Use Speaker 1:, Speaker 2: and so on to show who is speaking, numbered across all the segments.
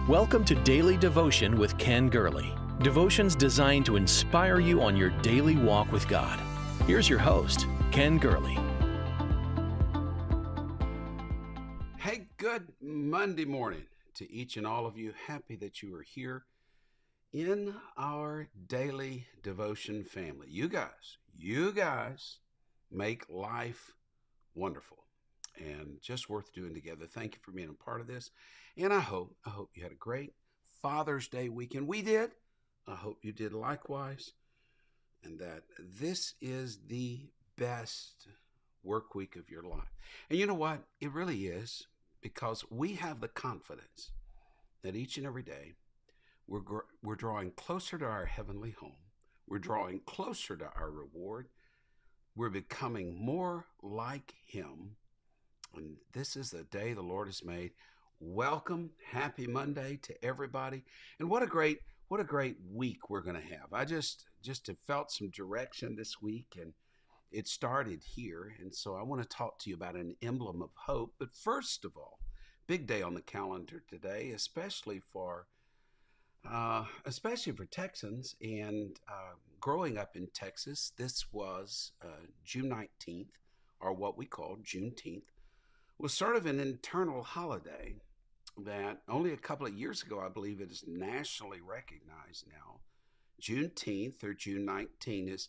Speaker 1: Welcome to Daily Devotion with Ken Gurley. Devotions designed to inspire you on your daily walk with God. Here's your host, Ken Gurley.
Speaker 2: Hey, good Monday morning to each and all of you. Happy that you are here in our daily devotion family. You guys make life wonderful and just worth doing together. Thank you for being a part of this. And I hope you had a great Father's Day weekend. We did. I hope you did likewise. And that this is the best work week of your life. And you know what? It really is, because we have the confidence that each and every day we're drawing closer to our heavenly home. We're drawing closer to our reward. We're becoming more like Him. And this is the day the Lord has made. Welcome, happy Monday to everybody. And what a great week we're going to have. I just have felt some direction this week, and it started here. And so I want to talk to you about an emblem of hope. But first of all, big day on the calendar today, especially for Texans. And growing up in Texas, this was June 19th, or what we call Juneteenth, was sort of an internal holiday that only a couple of years ago, I believe it is nationally recognized now. Juneteenth, or June 19, is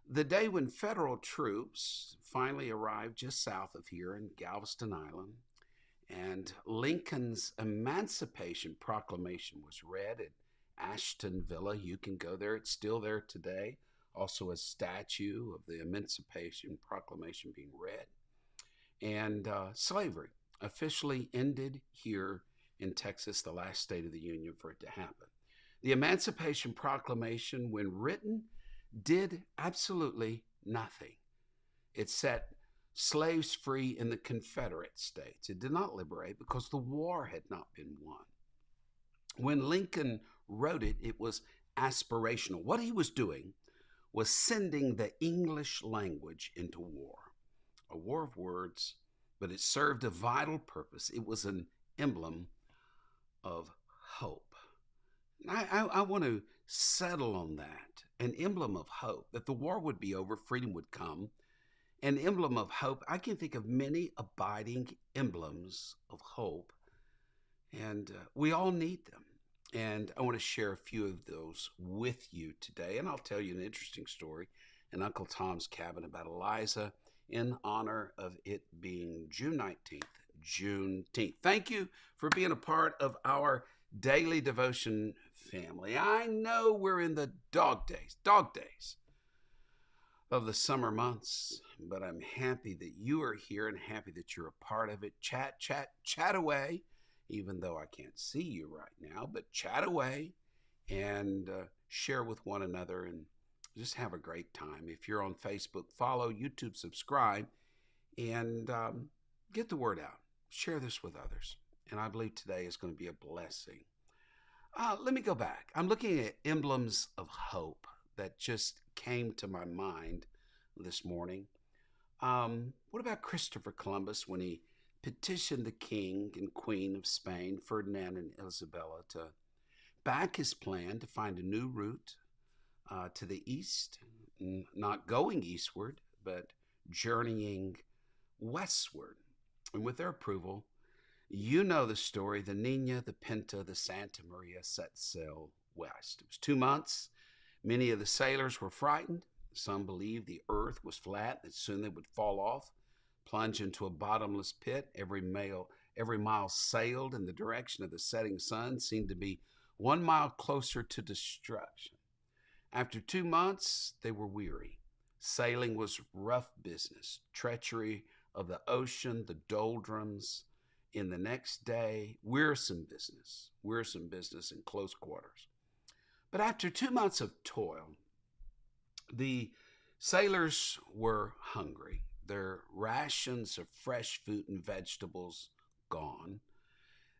Speaker 2: the day when federal troops finally arrived just south of here in Galveston Island, and Lincoln's Emancipation Proclamation was read at Ashton Villa. You can go there. It's still there today. Also a statue of the Emancipation Proclamation being read. And slavery officially ended here in Texas, the last state of the Union for it to happen. The Emancipation Proclamation, when written, did absolutely nothing. It set slaves free in the Confederate States. It did not liberate, because the war had not been won. When Lincoln wrote it, it was aspirational. What he was doing was sending the English language into war. A war of words, but it served a vital purpose. It was an emblem of hope. I want to settle on that, an emblem of hope, that the war would be over, freedom would come. An emblem of hope. I can think of many abiding emblems of hope, and we all need them. And I want to share a few of those with you today, and I'll tell you an interesting story in Uncle Tom's Cabin about Eliza, in honor of it being June 19th, Juneteenth. Thank you for being a part of our daily devotion family. I know we're in the dog days of the summer months, but I'm happy that you are here and happy that you're a part of it. Chat away, even though I can't see you right now, but chat away and share with one another and just have a great time. If you're on Facebook, follow, YouTube, subscribe, and get the word out. Share this with others. And I believe today is going to be a blessing. Let me go back. I'm looking at emblems of hope that just came to my mind this morning. What about Christopher Columbus when he petitioned the king and queen of Spain, Ferdinand and Isabella, to back his plan to find a new route to the east, not going eastward, but journeying westward. And with their approval, you know the story. The Nina, the Pinta, the Santa Maria set sail west. It was 2 months. Many of the sailors were frightened. Some believed the earth was flat, that soon they would fall off, plunge into a bottomless pit. Every mile sailed in the direction of the setting sun seemed to be 1 mile closer to destruction. After 2 months, they were weary. Sailing was rough business, treachery of the ocean, the doldrums in the next day, wearisome business in close quarters. But after 2 months of toil, the sailors were hungry. Their rations of fresh fruit and vegetables gone.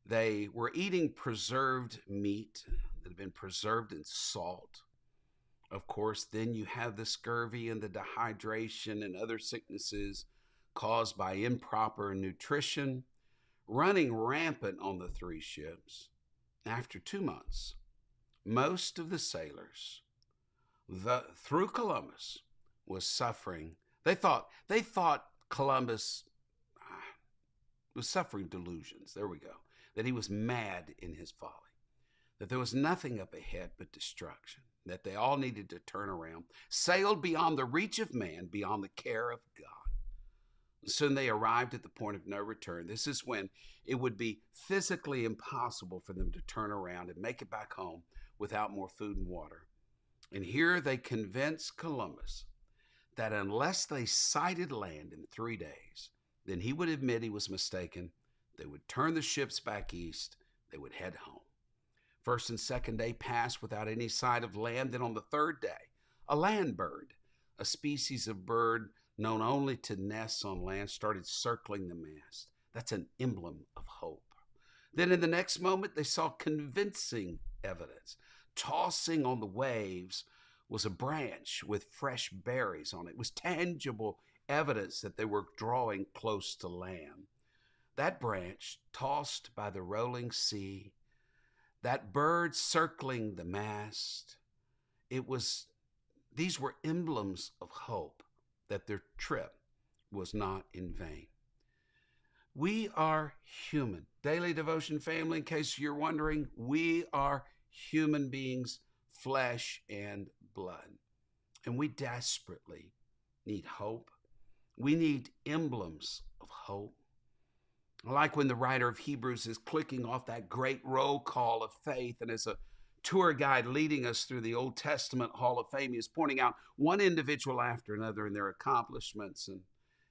Speaker 2: They were eating preserved meat that had been preserved in salt. Of course, then you have the scurvy and the dehydration and other sicknesses caused by improper nutrition running rampant on the three ships. After 2 months, most of the sailors through Columbus was suffering. They thought Columbus was suffering delusions. There we go. That he was mad in his folly. That there was nothing up ahead but destruction. That they all needed to turn around, sailed beyond the reach of man, beyond the care of God. Soon they arrived at the point of no return. This is when it would be physically impossible for them to turn around and make it back home without more food and water. And here they convinced Columbus that unless they sighted land in 3 days, then he would admit he was mistaken. They would turn the ships back east. They would head home. First and second day passed without any sight of land. Then on the third day, a land bird, a species of bird known only to nests on land, started circling the mast. That's an emblem of hope. Then in the next moment, they saw convincing evidence. Tossing on the waves was a branch with fresh berries on it. It was tangible evidence that they were drawing close to land. That branch, tossed by the rolling sea, that bird circling the mast, these were emblems of hope that their trip was not in vain. We are human. Daily Devotion family, in case you're wondering, we are human beings, flesh and blood. And we desperately need hope. We need emblems of hope. Like when the writer of Hebrews is clicking off that great roll call of faith, and as a tour guide leading us through the Old Testament Hall of Fame, he is pointing out one individual after another in their accomplishments. And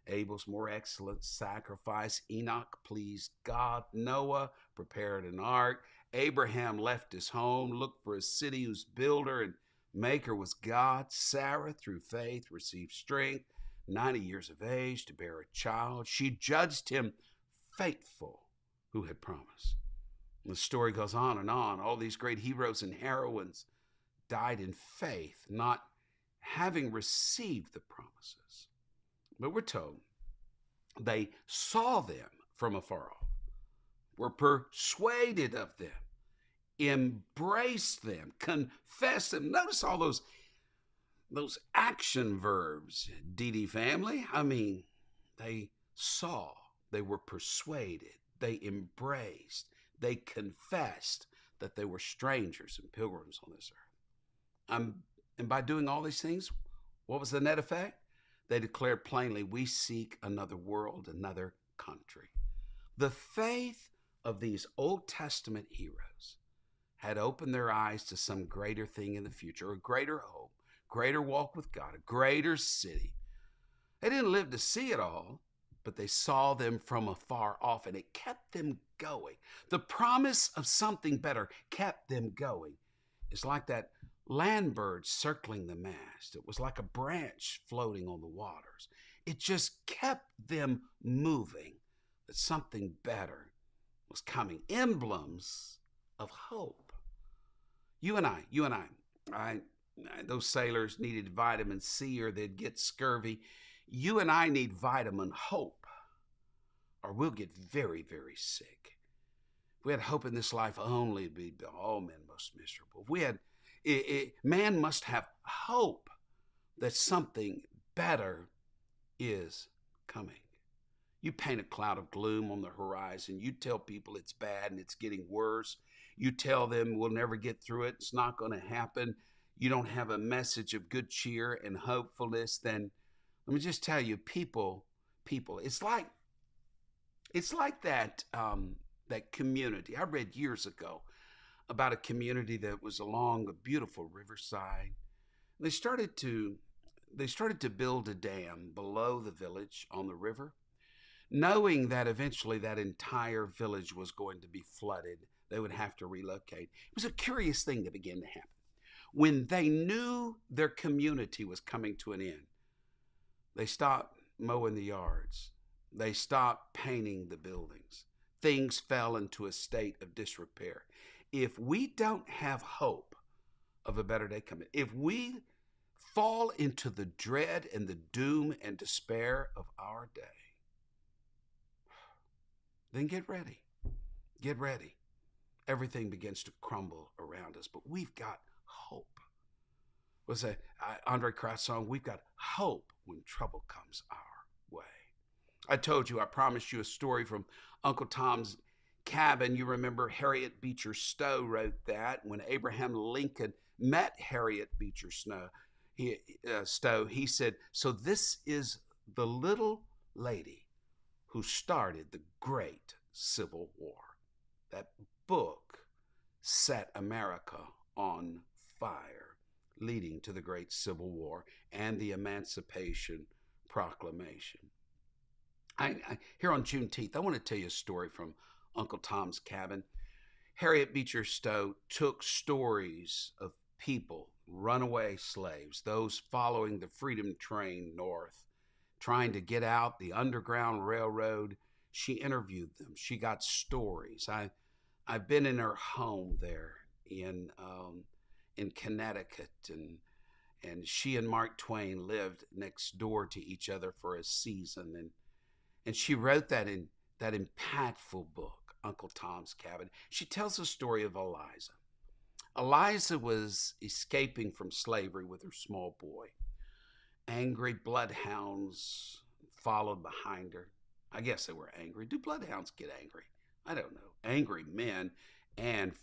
Speaker 2: Abel's more excellent sacrifice. Enoch pleased God. Noah prepared an ark. Abraham left his home, looked for a city whose builder and maker was God. Sarah, through faith, received strength, 90 years of age, to bear a child. She judged him faithful who had promised. And the story goes on and on. All these great heroes and heroines died in faith, not having received the promises. But we're told they saw them from afar off, were persuaded of them, embraced them, confessed them. Notice all those action verbs, DD family. I mean, they saw, they were persuaded, they embraced, they confessed that they were strangers and pilgrims on this earth. And by doing all these things, what was the net effect? They declared plainly, we seek another world, another country. The faith of these Old Testament heroes had opened their eyes to some greater thing in the future, a greater hope, greater walk with God, a greater city. They didn't live to see it all, but they saw them from afar off, and it kept them going. The promise of something better kept them going. It's like that land bird circling the mast. It was like a branch floating on the waters. It just kept them moving, that something better was coming. Emblems of hope. You and I, those sailors needed vitamin C or they'd get scurvy. You and I need vitamin hope, or we'll get very, very sick. If we had hope in this life only, it'd be all men most miserable. If we had man must have hope that something better is coming. You paint a cloud of gloom on the horizon. You tell people it's bad and it's getting worse. You tell them we'll never get through it. It's not going to happen. You don't have a message of good cheer and hopefulness. Then let me just tell you, people, it's like that community. I read years ago about a community that was along a beautiful riverside. They started to build a dam below the village on the river, knowing that eventually that entire village was going to be flooded. They would have to relocate. It was a curious thing that began to happen. When they knew their community was coming to an end, they stopped mowing the yards. They stopped painting the buildings. Things fell into a state of disrepair. If we don't have hope of a better day coming, if we fall into the dread and the doom and despair of our day, then get ready. Get ready. everything begins to crumble around us. But we've got hope. Was that Andre Crouch song? We've got hope when trouble comes our way. I told you, I promised you a story from Uncle Tom's Cabin. You remember Harriet Beecher Stowe wrote that. When Abraham Lincoln met Harriet Beecher Stowe, he said, "So this is the little lady who started the great Civil War." That book set America on fire, leading to the great Civil War and the Emancipation Proclamation. Here on Juneteenth, I want to tell you a story from Uncle Tom's Cabin. Harriet Beecher Stowe took stories of people, runaway slaves, those following the freedom train north, trying to get out the Underground Railroad. She interviewed them. She got stories. I've been in her home there in Connecticut, and she and Mark Twain lived next door to each other for a season, and she wrote that in that impactful book, Uncle Tom's Cabin. She tells the story of Eliza. Eliza was escaping from slavery with her small boy. Angry bloodhounds followed behind her. I guess they were angry. Do bloodhounds get angry? I don't know. Angry men and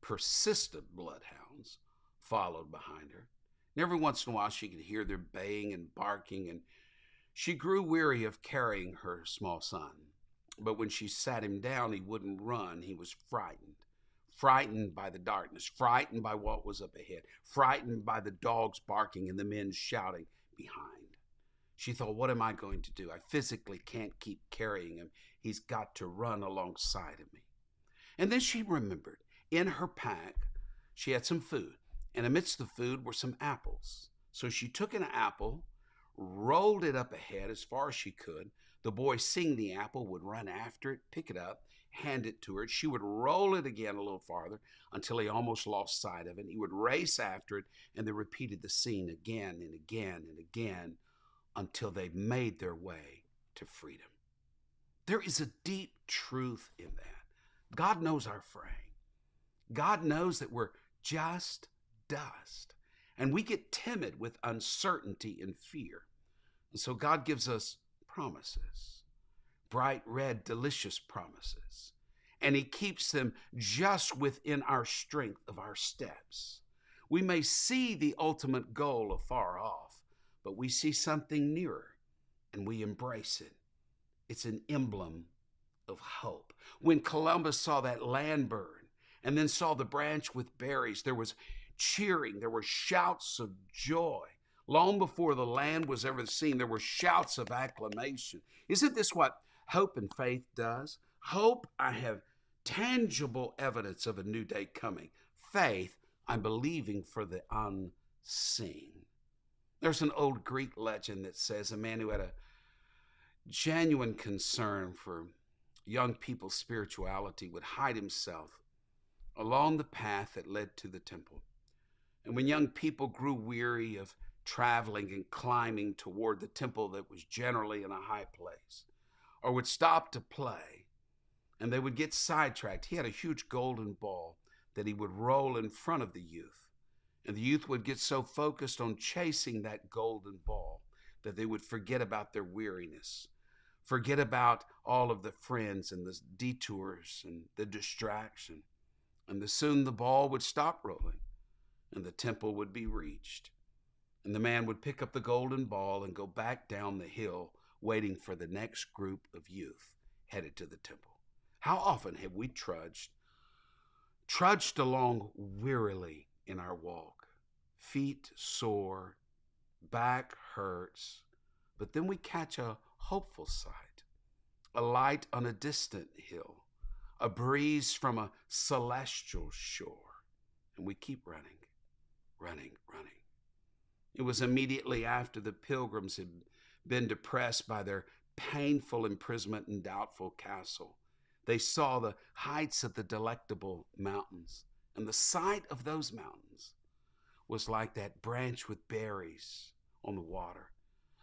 Speaker 2: persistent bloodhounds followed behind her. And every once in a while she could hear their baying and barking, and she grew weary of carrying her small son. But when she sat him down, he wouldn't run. He was frightened. Frightened by the darkness, frightened by what was up ahead, frightened by the dogs barking and the men shouting behind. She thought, what am I going to do? I physically can't keep carrying him. He's got to run alongside of me. And then she remembered, in her pack, she had some food. And amidst the food were some apples. So she took an apple, rolled it up ahead as far as she could. The boy seeing the apple would run after it, pick it up, hand it to her. She would roll it again a little farther until he almost lost sight of it. He would race after it, and they repeated the scene again and again and again until they made their way to freedom. There is a deep truth in that. God knows our frame. God knows that we're just dust, and we get timid with uncertainty and fear. And so God gives us promises, bright red, delicious promises, and he keeps them just within our strength of our steps. We may see the ultimate goal afar off, but we see something nearer and we embrace it. It's an emblem of hope. When Columbus saw that land burn and then saw the branch with berries, there was cheering, there were shouts of joy. Long before the land was ever seen, there were shouts of acclamation. Isn't this what hope and faith does? Hope, I have tangible evidence of a new day coming. Faith, I'm believing for the unseen. There's an old Greek legend that says a man who had a genuine concern for young people's spirituality would hide himself along the path that led to the temple. And when young people grew weary of traveling and climbing toward the temple that was generally in a high place, or would stop to play, and they would get sidetracked, he had a huge golden ball that he would roll in front of the youth. And the youth would get so focused on chasing that golden ball that they would forget about their weariness, forget about all of the friends and the detours and the distraction. And soon the ball would stop rolling and the temple would be reached. And the man would pick up the golden ball and go back down the hill, waiting for the next group of youth headed to the temple. How often have we trudged along wearily in our walk? Feet sore, back hurts, but then we catch a hopeful sight, a light on a distant hill, a breeze from a celestial shore, and we keep running. It was immediately after the pilgrims had been depressed by their painful imprisonment in Doubtful Castle. They saw the heights of the Delectable Mountains, and the sight of those mountains was like that branch with berries on the water,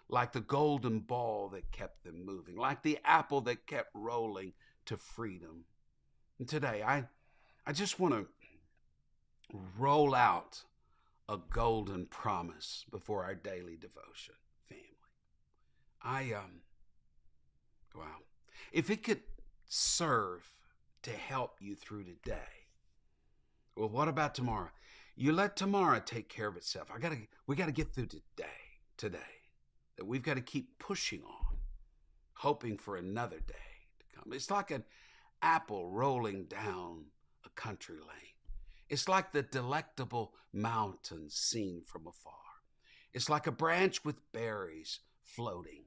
Speaker 2: like the golden ball that kept them moving, like the apple that kept rolling to freedom. And today, I just want to roll out a golden promise before our daily devotion, family. Wow. If it could serve to help you through today, well, what about tomorrow? You let tomorrow take care of itself. We got to get through today. That we've got to keep pushing on, hoping for another day to come. It's like an apple rolling down a country lane. It's like the delectable mountains seen from afar. It's like a branch with berries floating,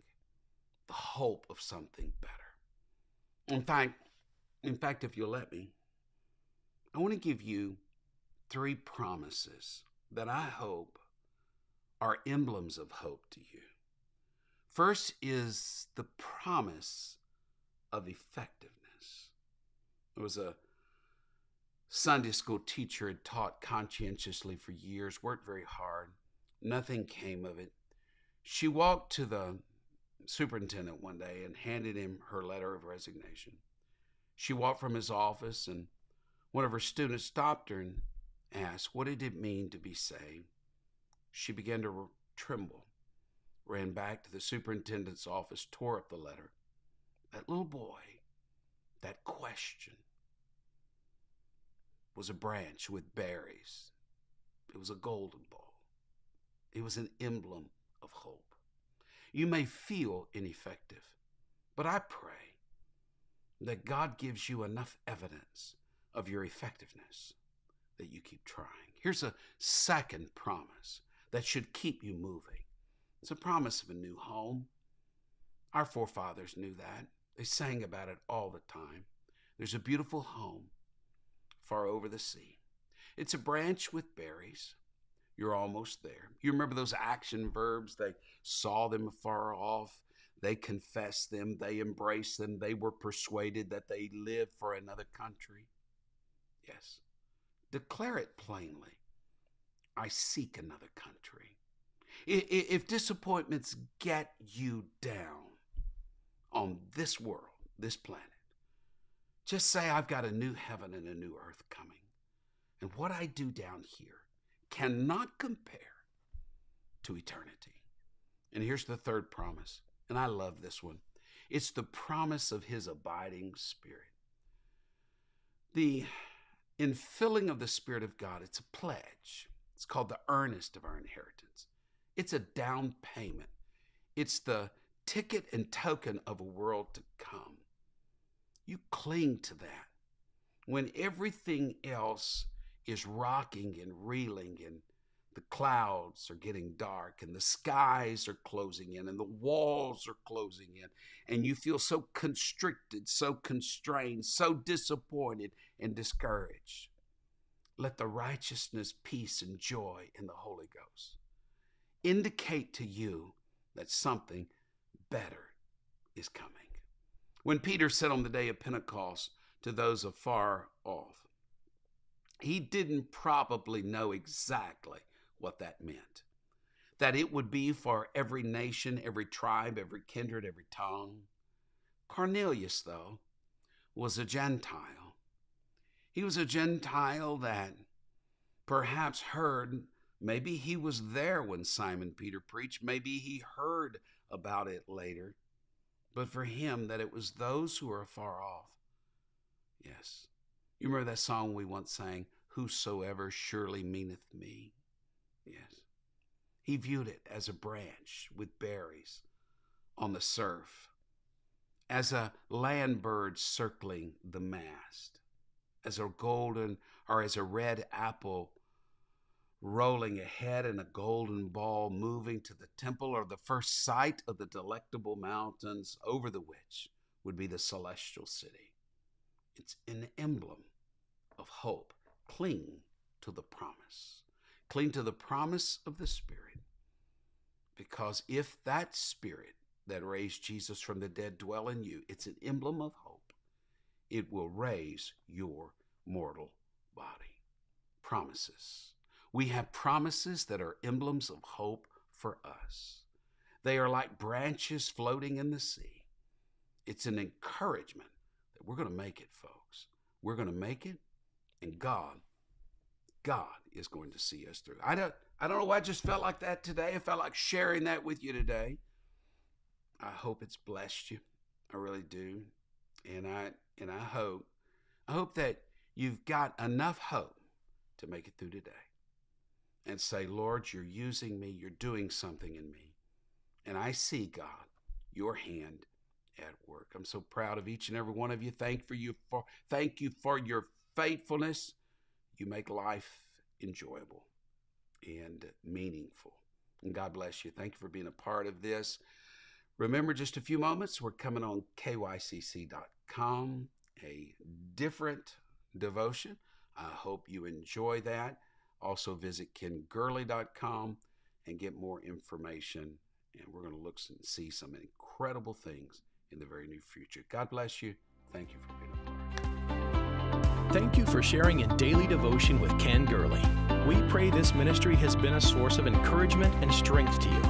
Speaker 2: the hope of something better. In fact, if you'll let me, I want to give you 3 promises that I hope are emblems of hope to you. First is the promise of effectiveness. There was a Sunday school teacher had taught conscientiously for years, worked very hard. Nothing came of it. She walked to the superintendent one day and handed him her letter of resignation. She walked from his office, and one of her students stopped her and asked, what did it mean to be saved? She began to tremble, ran back to the superintendent's office, tore up the letter. That little boy, that question, was a branch with berries. It was a golden ball. It was an emblem of hope. You may feel ineffective, but I pray that God gives you enough evidence of your effectiveness that you keep trying. Here's a second promise that should keep you moving. It's a promise of a new home. Our forefathers knew that. They sang about it all the time. There's a beautiful home far over the sea. It's a branch with berries. You're almost there. You remember those action verbs? They saw them afar off. They confessed them. They embraced them. They were persuaded that they lived for another country. Yes. Declare it plainly. I seek another country. If disappointments get you down on this world, this planet, just say, I've got a new heaven and a new earth coming. And what I do down here cannot compare to eternity. And here's the third promise, and I love this one. It's the promise of his abiding Spirit. The infilling of the Spirit of God, it's a pledge. It's called the earnest of our inheritance. It's a down payment. It's the ticket and token of a world to come. You cling to that when everything else is rocking and reeling and the clouds are getting dark and the skies are closing in and the walls are closing in and you feel so constricted, so constrained, so disappointed and discouraged. Let the righteousness, peace, and joy in the Holy Ghost indicate to you that something better is coming. When Peter said on the day of Pentecost to those afar off, he didn't probably know exactly what that meant. That it would be for every nation, every tribe, every kindred, every tongue. Cornelius, though, was a Gentile. He was a Gentile that perhaps heard, maybe he was there when Simon Peter preached, maybe he heard about it later. But for him, that it was those who are afar off. Yes. You remember that song we once sang, Whosoever surely meaneth me? Yes. He viewed it as a branch with berries on the surf, as a land bird circling the mast, as a golden or as a red apple rolling ahead in a golden ball moving to the temple, or the first sight of the delectable mountains over the which would be the celestial city. It's an emblem of hope. Cling to the promise. Cling to the promise of the Spirit. Because if that Spirit that raised Jesus from the dead dwell in you, it's an emblem of hope. It will raise your mortal body. Promises. We have promises that are emblems of hope for us. They are like branches floating in the sea. It's an encouragement that we're going to make it, folks. We're going to make it, and God is going to see us through. I don't know why I just felt like that today. I felt like sharing that with you today. I hope it's blessed you. I really do. And I hope that you've got enough hope to make it through today and say, Lord, you're using me. You're doing something in me. And I see, God, your hand at work. I'm so proud of each and every one of you. Thank you for your faithfulness. You make life enjoyable and meaningful. And God bless you. Thank you for being a part of this. Remember, just a few moments, we're coming on kycc.com, a different devotion. I hope you enjoy that. Also visit kengurley.com and get more information. And we're going to look and see some incredible things in the very near future. God bless you. Thank you for being a part.
Speaker 1: Thank you for sharing in Daily Devotion with Ken Gurley. We pray this ministry has been a source of encouragement and strength to you.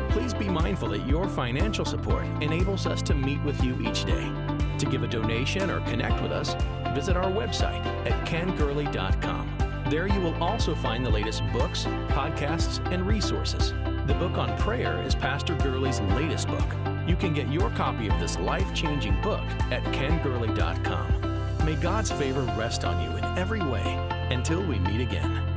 Speaker 1: Please be mindful that your financial support enables us to meet with you each day. To give a donation or connect with us, visit our website at kengurley.com. There you will also find the latest books, podcasts, and resources. The book on prayer is Pastor Gurley's latest book. You can get your copy of this life-changing book at kengurley.com. May God's favor rest on you in every way until we meet again.